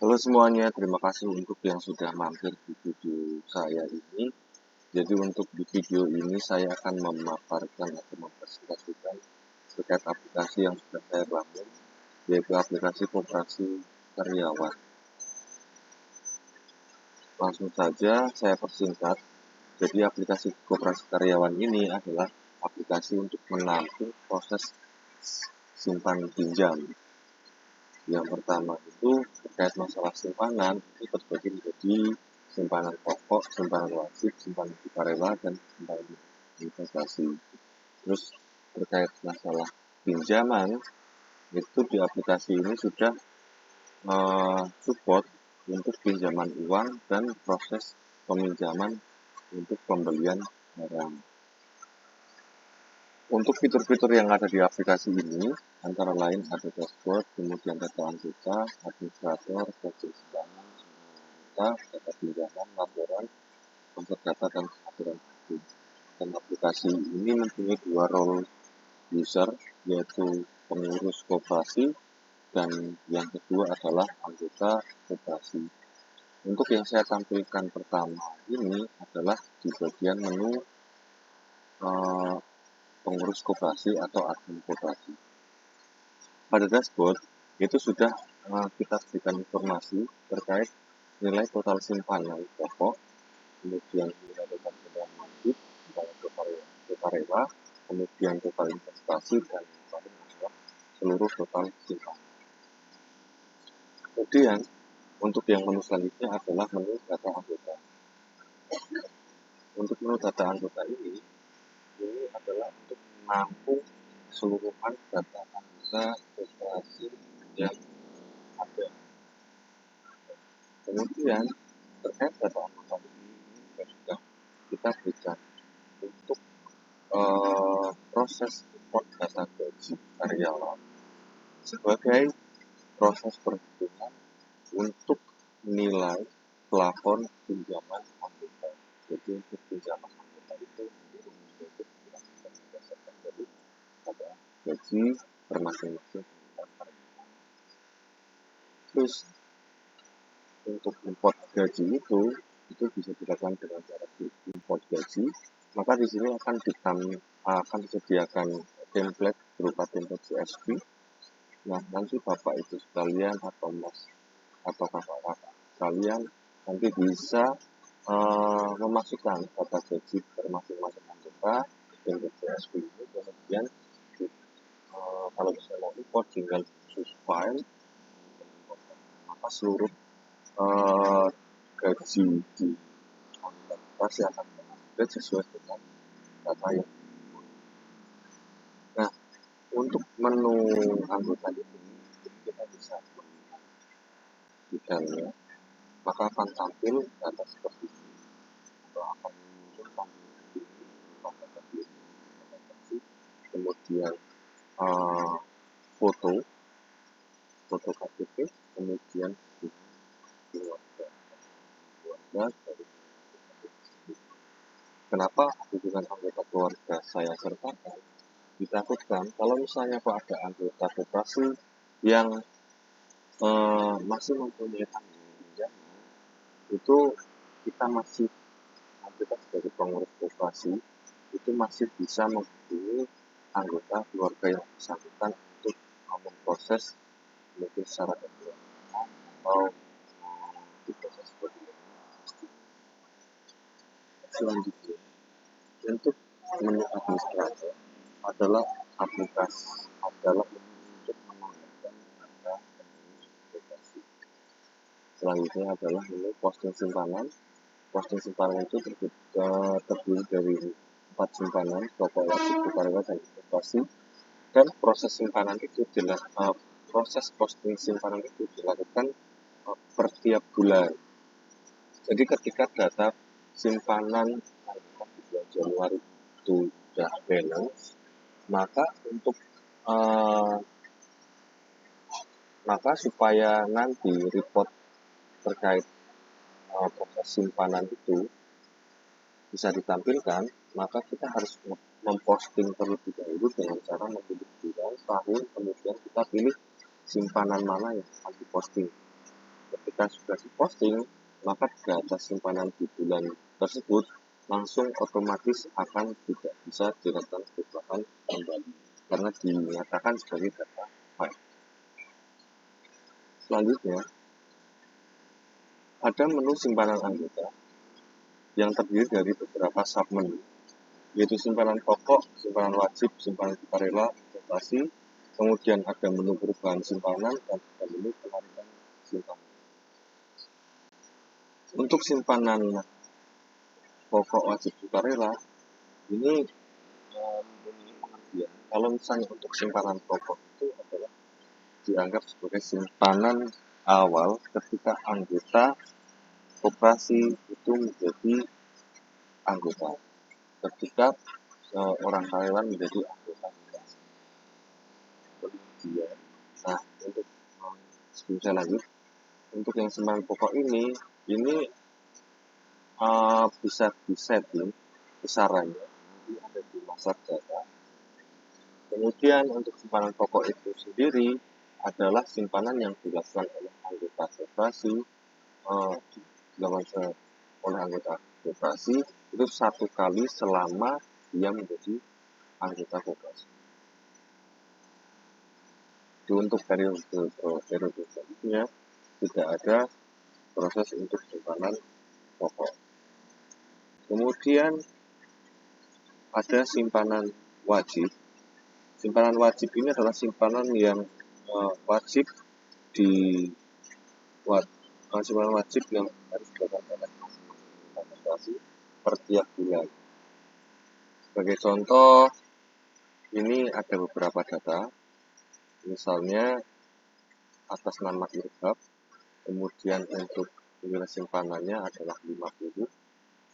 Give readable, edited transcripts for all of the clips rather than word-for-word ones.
Halo semuanya, terima kasih untuk yang sudah mampir di video saya ini. Jadi untuk di video ini saya akan memaparkan atau mempresentasikan terkait aplikasi yang sudah saya bangun, yaitu aplikasi koperasi karyawan. Langsung saja saya persingkat. Jadi aplikasi koperasi karyawan ini adalah aplikasi untuk menampung proses simpan pinjam. Yang pertama itu terkait masalah simpanan, itu terbagi menjadi simpanan pokok, simpanan wajib, simpanan sukarela, dan simpanan investasi. Terus terkait masalah pinjaman, itu di aplikasi ini sudah support untuk pinjaman uang dan proses peminjaman untuk pembelian barang. Untuk fitur-fitur yang ada di aplikasi ini, antara lain ada dashboard, kemudian data anggota, administrator, budget simpanan, data pinjaman, laporan, untuk data dan aturan hukum. Dan aplikasi ini mempunyai dua role user, yaitu pengurus koperasi dan yang kedua adalah anggota koperasi. Untuk yang saya tampilkan pertama ini adalah di bagian menu pengurus koperasi atau admin koperasi. Pada dashboard itu sudah kita berikan informasi terkait nilai total simpanan pokok, kemudian nilai total simpanan wajib, sukarela, kemudian total investasi, dan seluruh total simpanan. Kemudian untuk yang menu selanjutnya adalah menu data anggota. Untuk menu data anggota ini adalah untuk menampung keseluruhan data anggota koperasi yang ada. Kemudian terkait data anggota ini sudah kita berikan untuk proses import data gaji karyawan sebagai proses perhitungan untuk nilai plafon pinjaman anggota. Jadi untuk pinjaman anggota itu berdasarkan dari data gaji per masing-masing. Terus untuk import gaji itu bisa dilakukan dengan cara import gaji. Maka di sini akan disediakan template berupa template CSV. Nah, nanti Bapak Ibu sekalian atau Mas atau kakak-kakak sekalian nanti bisa memasukkan data gaji per masing-masing anggota template CSV ini. Kemudian kalau misalnya mau import tinggal choose file, maka seluruh gaji di anggota pasti akan terupdate sesuai dengan data yang. Nah, untuk menu anggota ini kita bisa detailnya, maka akan tampil data seperti ini, atau akan menunjukkan kemudian foto KTP, kemudian keluarga dari. Kenapa hubungan anggota keluarga saya sertakan? Ditakutkan kalau misalnya kok ada anggota koperasi yang masih mempunyai tanggungan pinjaman, itu kita sebagai pengurus koperasi itu masih bisa menghubungi anggota keluarga yang bersangkutan untuk memproses mungkin secara elektronik atau diproses seperti ini. Selanjutnya, untuk menu administrator adalah aplikasi untuk menambahkan data koperasi. Selanjutnya adalah menu posting simpanan. Posting simpanan itu terdiri dari 4 simpanan, pokok, wajib, sukarela, dan investasi. Dan proses posting simpanan itu dilakukan per tiap bulan. Jadi ketika data simpanan di bulan Januari itu sudah balance, maka supaya nanti report terkait proses simpanan itu bisa ditampilkan, maka kita harus memposting terlebih dahulu dengan cara memilih bulan, tahun, kemudian kita pilih simpanan mana yang akan diposting. Ketika sudah diposting, maka data simpanan di bulan tersebut langsung otomatis akan tidak bisa dilakukan perubahan kembali karena dinyatakan sebagai data file. Selanjutnya, ada menu simpanan anggota yang terdiri dari beberapa submenu, yaitu simpanan pokok, simpanan wajib, simpanan sukarela, investasi, kemudian ada menu perubahan simpanan, dan ada menu penarikan simpanan. Untuk simpanan pokok, wajib, sukarela, ini mempunyai pengertian. Kalau misalnya untuk simpanan pokok itu adalah dianggap sebagai simpanan awal ketika anggota koperasi itu menjadi anggota, ketika orang karyawan menjadi anggota koperasi. Kemudian, nah untuk sebelum saya lanjut, untuk yang simpanan pokok ini bisa disetting besarannya nanti ada di master data. Kemudian untuk simpanan pokok itu sendiri adalah simpanan yang dilakukan oleh anggota koperasi, dilakukan oleh anggota koperasi itu satu kali selama dia menjadi anggota koperasi. Untuk periode selanjutnya tidak ada proses untuk simpanan pokok. Kemudian ada simpanan wajib. Simpanan wajib ini adalah simpanan yang wajib simpanan wajib yang harus dilakukan oleh koperasi per tiap bulan. Sebagai contoh, ini ada beberapa data, misalnya atas nama Irhab, kemudian untuk nilai simpanannya adalah 50,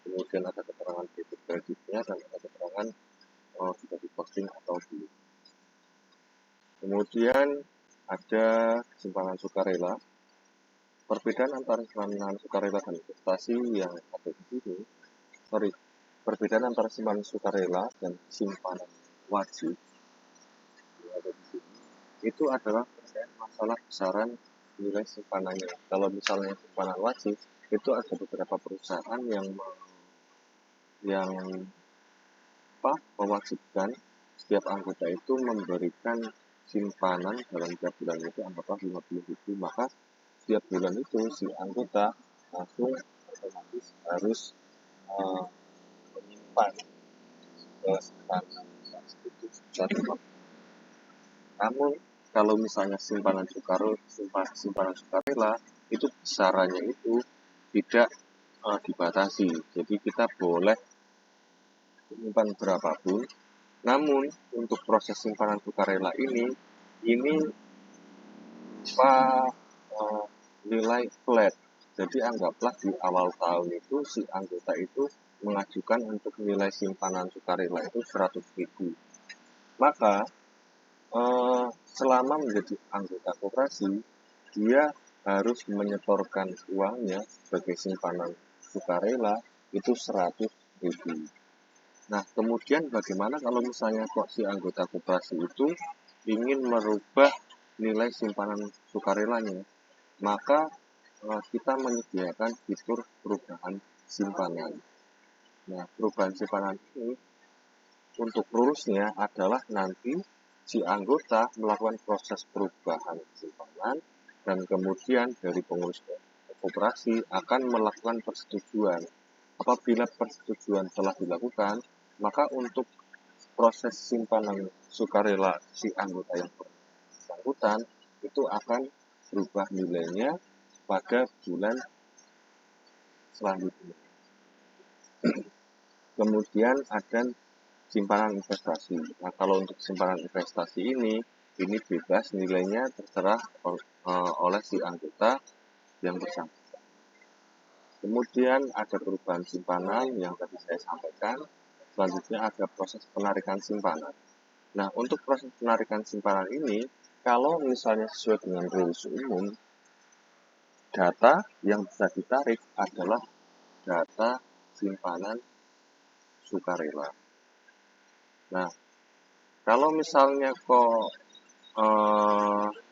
kemudian ada keterangan debit kreditnya dan ada keterangan sudah diposting atau belum. Kemudian ada simpanan sukarela. Perbedaan antara simpanan sukarela dan investasi yang ada di sini, perbedaan antara simpanan sukarela dan simpanan wajib yang ada di sini itu adalah masalah besaran nilai simpanannya. Kalau misalnya simpanan wajib itu ada beberapa perusahaan yang mewajibkan setiap anggota itu memberikan simpanan dalam tiap bulan itu anggaplah 50.000, maka setiap bulan itu si anggota langsung otomatis harus menyimpan simpanan itu sebesar. Namun kalau misalnya simpanan sukarela itu besarannya itu tidak dibatasi, jadi kita boleh menyimpan berapapun. Namun untuk proses simpanan sukarela ini nilai flat. Jadi anggaplah di awal tahun itu si anggota itu mengajukan untuk nilai simpanan sukarela itu 100.000. Maka selama menjadi anggota koperasi, dia harus menyetorkan uangnya sebagai simpanan sukarela itu 100.000. Nah, kemudian bagaimana kalau misalnya kok si anggota koperasi itu ingin merubah nilai simpanan sukarelanya? Maka kita menyediakan fitur perubahan simpanan. Nah, perubahan simpanan ini untuk rulusnya adalah nanti si anggota melakukan proses perubahan simpanan dan kemudian dari pengurus koperasi akan melakukan persetujuan. Apabila persetujuan telah dilakukan, maka untuk proses simpanan sukarela si anggota yang bersangkutan itu akan berubah nilainya pada bulan selanjutnya. Kemudian ada simpanan investasi. Nah, kalau untuk simpanan investasi ini bebas nilainya terserah oleh si anggota yang bersangkutan. Kemudian ada perubahan simpanan yang tadi saya sampaikan. Selanjutnya ada proses penarikan simpanan. Nah, untuk proses penarikan simpanan ini, kalau misalnya sesuai dengan rules umum, data yang bisa ditarik adalah data simpanan sukarela. Nah, kalau misalnya kok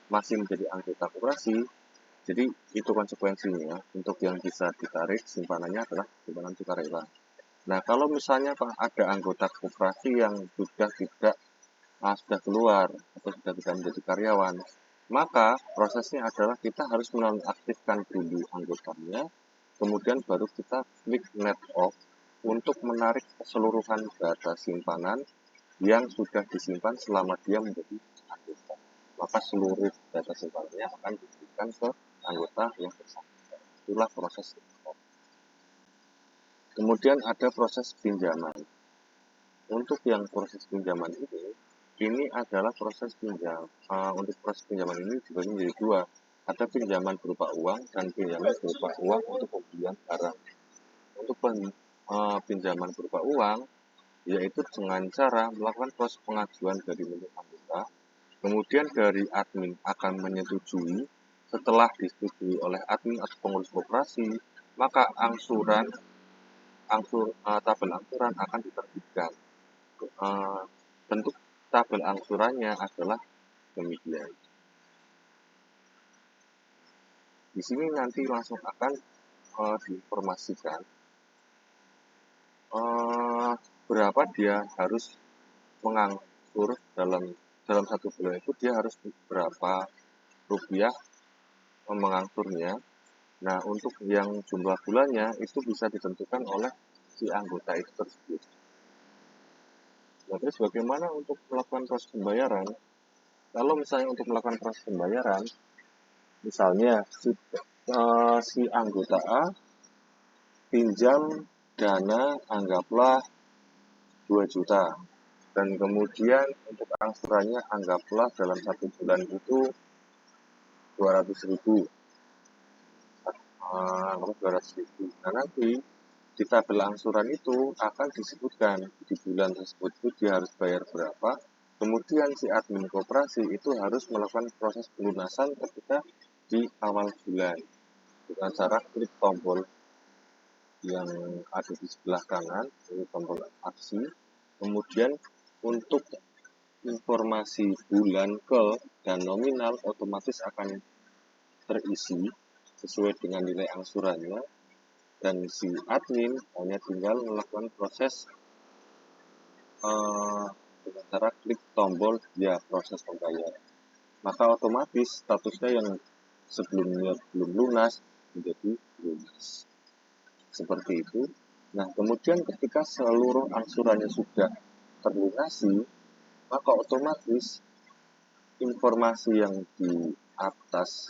masih menjadi anggota koperasi, Jadi itu konsekuensinya, untuk yang bisa ditarik simpanannya adalah simpanan sukarela. Nah, kalau misalnya ada anggota koperasi yang sudah keluar atau sudah tidak menjadi karyawan, maka prosesnya adalah kita harus menonaktifkan dulu anggotanya, kemudian baru kita klik net off untuk menarik keseluruhan data simpanan yang sudah disimpan selama dia menjadi anggota. Maka seluruh data simpanannya akan diberikan ke anggota yang bersangkutan. Itulah proses net off. Kemudian ada proses pinjaman. Untuk yang proses pinjaman ini adalah proses pinjam. Untuk proses pinjaman ini dibagi menjadi dua. Ada pinjaman berupa uang dan pinjaman berupa uang untuk pembelian barang. Untuk pinjaman berupa uang, yaitu dengan cara melakukan proses pengajuan dari milik anggota, kemudian dari admin akan menyetujui. Setelah disetujui oleh admin atau pengurus koperasi, maka tabel angsuran akan diterbitkan. Bentuk tabel angsurannya adalah demikian. Di sini nanti langsung akan diinformasikan berapa dia harus mengangsur dalam satu bulan itu, dia harus berapa rupiah mengangsurnya. Nah, untuk yang jumlah bulannya itu bisa ditentukan oleh si anggota itu tersebut. Nah, terus bagaimana untuk melakukan proses pembayaran? Kalau misalnya untuk melakukan proses pembayaran, misalnya si anggota A pinjam dana anggaplah 2 juta, dan kemudian untuk angsurannya anggaplah dalam satu bulan itu 200.000. Nah, nanti di tabel angsuran itu akan disebutkan di bulan tersebut itu dia harus bayar berapa. Kemudian si admin koperasi itu harus melakukan proses pelunasan ketika di awal bulan dengan cara klik tombol yang ada di sebelah kanan, ini tombol aksi. Kemudian untuk informasi bulan ke dan nominal otomatis akan terisi sesuai dengan nilai angsurannya, dan si admin hanya tinggal melakukan proses dengan cara klik tombol ya proses pembayaran. Maka otomatis statusnya yang sebelumnya belum lunas menjadi lunas. Seperti itu. Nah, kemudian ketika seluruh angsurannya sudah terlunasi, maka otomatis informasi yang di atas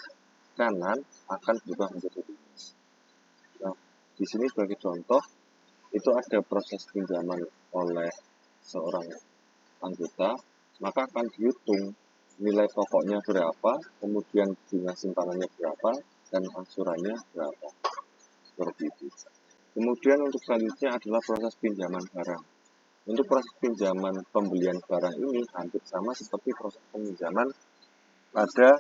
kanan akan berubah menjadi lunas. Nah, di sini sebagai contoh, itu ada proses pinjaman oleh seorang anggota, maka akan dihitung nilai pokoknya berapa, kemudian bunga simpanannya berapa, dan angsurannya berapa. Seperti itu. Kemudian untuk selanjutnya adalah proses pinjaman barang. Untuk proses pinjaman pembelian barang ini hampir sama seperti proses pinjaman pada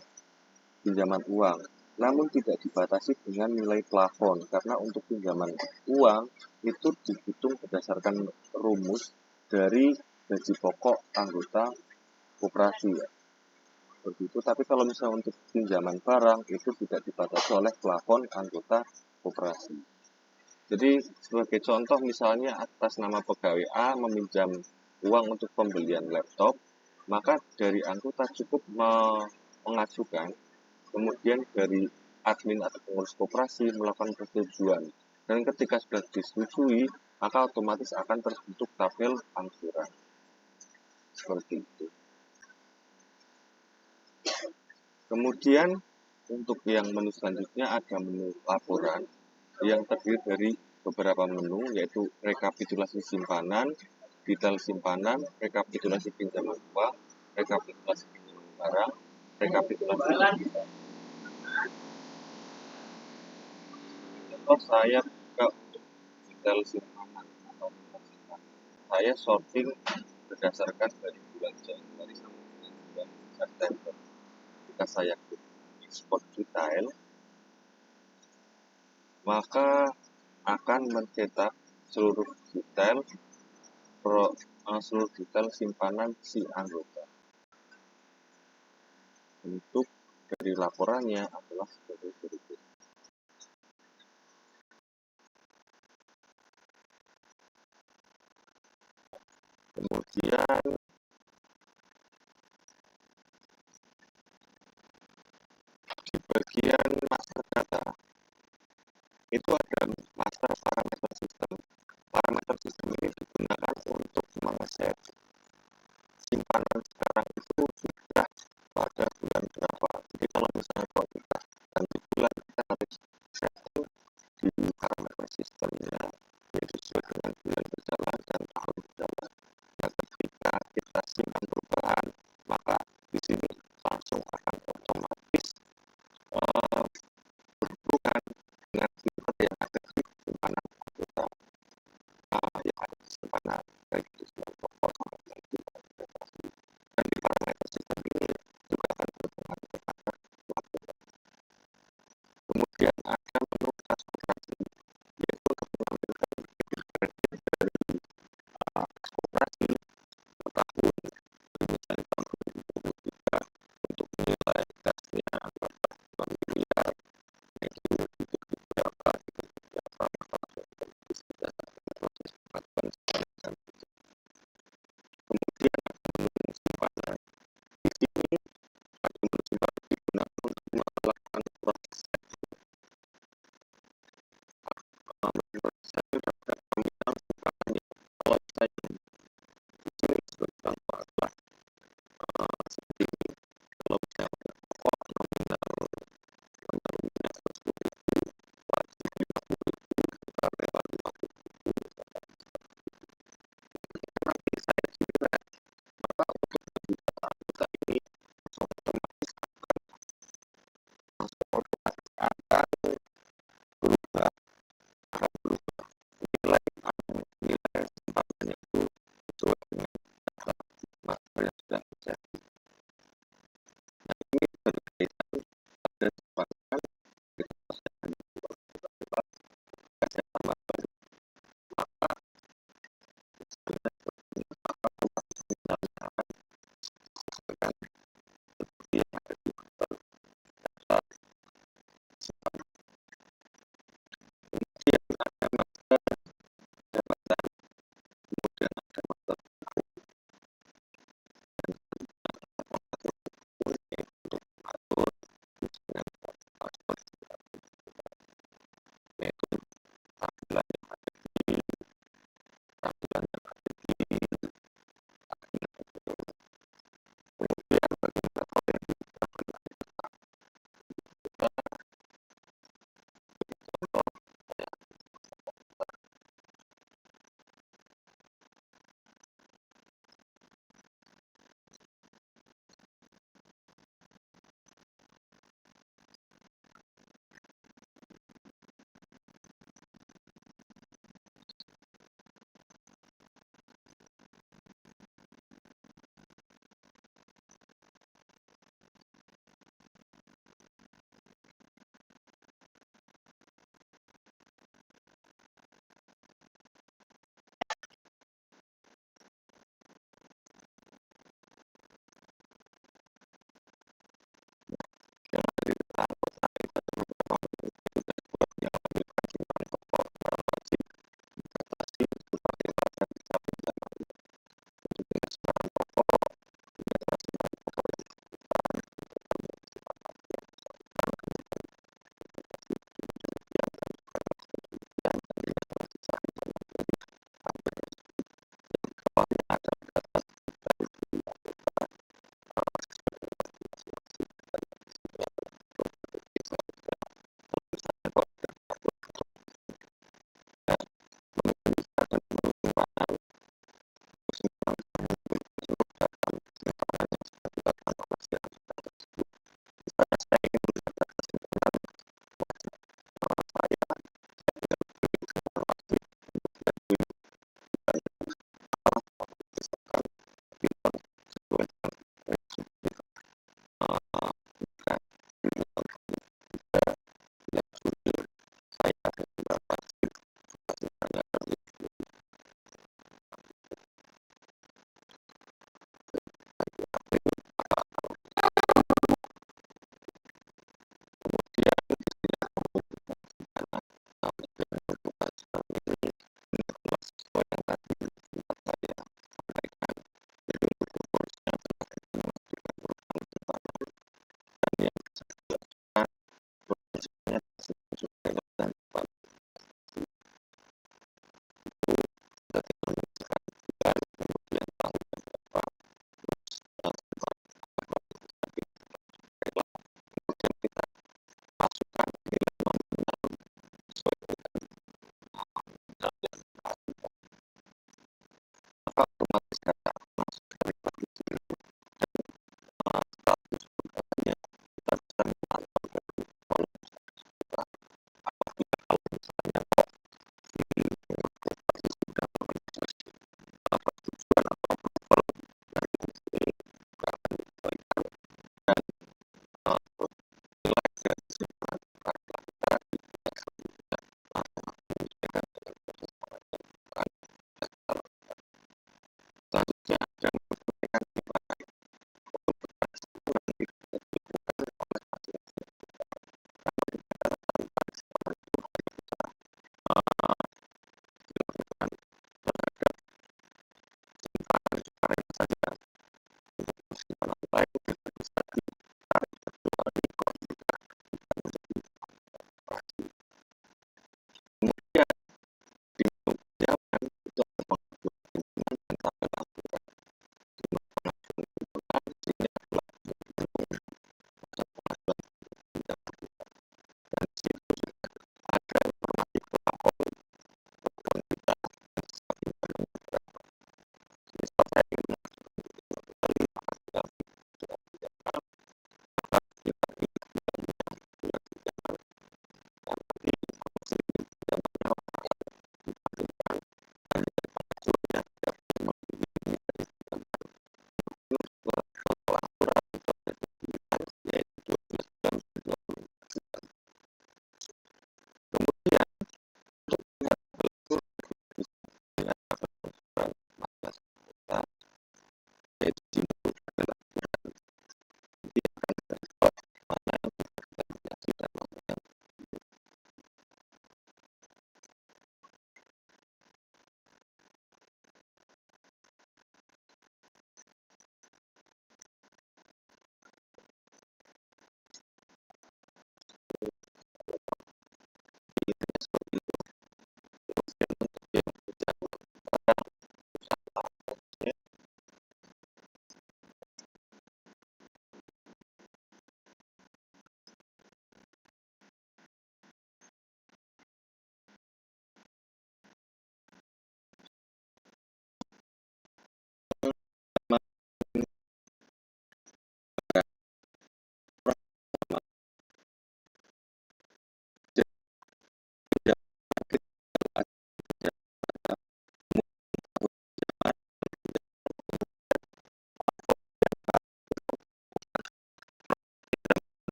pinjaman uang, namun tidak dibatasi dengan nilai plafon, karena untuk pinjaman uang itu dihitung berdasarkan rumus dari gaji pokok anggota koperasi, ya. Seperti itu. Tapi kalau misalnya untuk pinjaman barang itu tidak dibatasi oleh plafon anggota koperasi. Jadi sebagai contoh, misalnya atas nama pegawai A meminjam uang untuk pembelian laptop, maka dari anggota cukup mengajukan, kemudian dari admin atau pengurus koperasi melakukan persetujuan, dan ketika sudah disetujui maka otomatis akan terbentuk tabel angsuran. Seperti itu. Kemudian untuk yang menu selanjutnya ada menu laporan yang terdiri dari beberapa menu, yaitu rekapitulasi simpanan, detail simpanan, rekapitulasi pinjaman uang, rekapitulasi pinjaman barang, rekapitulasi digital. Contoh, saya buka untuk detail simpanan atau detail simpanan. Saya sorting berdasarkan dari bulan Januari sampai dengan bulan September. Jika saya klik export detail, maka akan mencetak seluruh detail simpanan si anggota. Bentuk dari laporannya adalah sebagai berikut. simpanan sekarang itu sudah pada bulan berapa. Jadi kalau misalnya kalau kita ganti bulan, kita harus setting di parameter sistemnya, yaitu sesuai dengan bulan berjalan dan tahun berjalan. Nah, ketika kita simpan perubahan, maka di sini langsung akan otomatis berhubungan dengan filter yang ada di simpanan anggota yang ada di simpanan, baik itu simpanan pokok sama investasi. Dan di parameter sistem ini juga akan berhubungan dengan waktu. Kemudian ada menu transportasi, yaitu untuk mengambilkan kredit dari transportasi per tahun, misalnya tahun 2023 untuk menilai gasnya antara 2 miliar, itu berapa, itu berapa, itu sudah proses pengajuan simpanan. Kemudian ada menu simpanan. Di sini ada menu simpanan digunakan untuk melakukan proses saya dapat pemilihan simpanan. Kalau saya di sini sebagai contoh adalah seperti ini. Kalau misalnya pokok nominal 110.000, wajib 50.000, kita rela 50.000. Nanti saya juga maka untuk menjuta anggota ini otomatis akan berubah nilai simpanannya itu sesuai dengan data makro yang sudah terjadi. Nah, ini berkaitan pada simpanan kita selesaikan saya tambahkan maka misalnya otomatis misalnya akan sesuaikan